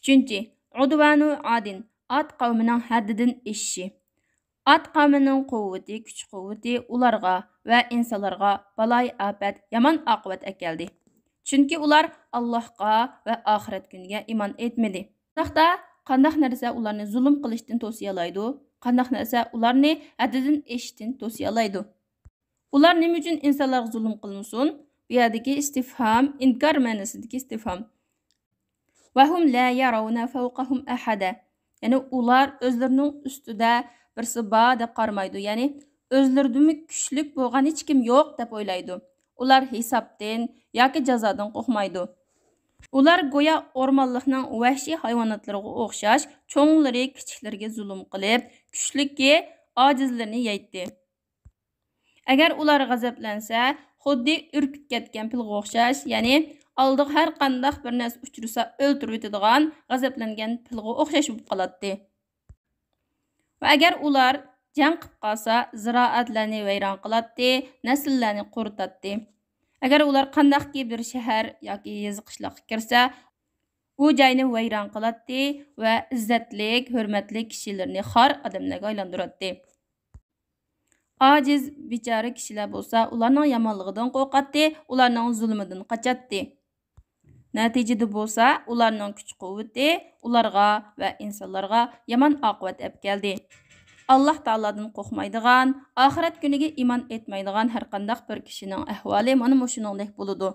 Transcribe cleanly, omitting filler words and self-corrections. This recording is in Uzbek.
Üçüncü, udvanu adin, at qavmining haddidan eshishi. At qavmining quvvati, kuch-quvvati ularga va insonlarga baloy afat, yomon oqibat akeldi. Chunki ular Allohga va oxirat kuniga iymon etmadi. Bundaqda qandaq narsa ularni zulm qilishdan to'siyalaydi? Qandaq narsa ularni haddidan eshishdan to'siyalaydi? Ular nima uchun insonlarga zulm qilmasin? Bu yerdagi istifhom inkor ma'nosidagi istifhom. Va hum la yarawna fawqahum ahada. Ya'ni ular o'zlarining ustida birsi bor deb qaramaydi. Ya'ni o'zlaridan kuchlik bo'lgan hech kim yo'q deb o'ylaydi. Ular hisobdan yoki jazodan qo'rqmaydi. Ular go'yo o'rmonlikning vahshiy hayvonotlariga o'xshash, cho'nglari kichiklarga zulm qilib, kuchligi ojizlarni yeydi. Agar ular g'azablansa, xuddi urkib ketgan pilga o'xshash, ya'ni oldiga har qanday bir narsa uchrasa o'ltirib o'tadigan g'azablangan pilga o'xshash bo'lib qoladi. Va agar ular jang qilib qolsa, ziroatlarni vayron qiladi, nasllarni quritadi. Agar ular qandaqki bir shahar yoki yezi qishloqqa kirsa, u joyni vayron qiladi va izzatlik, hurmatli kishilarni xor odamlarga aylantiradi. Aciz, bichara kishilar bo'lsa, ularning yomonligidan qo'rqadi, ularning zulmidan qochadi. Natijada bo'lsa, ularning kuch-quvvati ularga va insonlarga yomon oqibat olib keldi. Alloh taolodan qo'rqmaydigan, oxirat kuniga iymon etmaydigan har qanday bir kishining ahvoli mana shuningdek bo'ladi.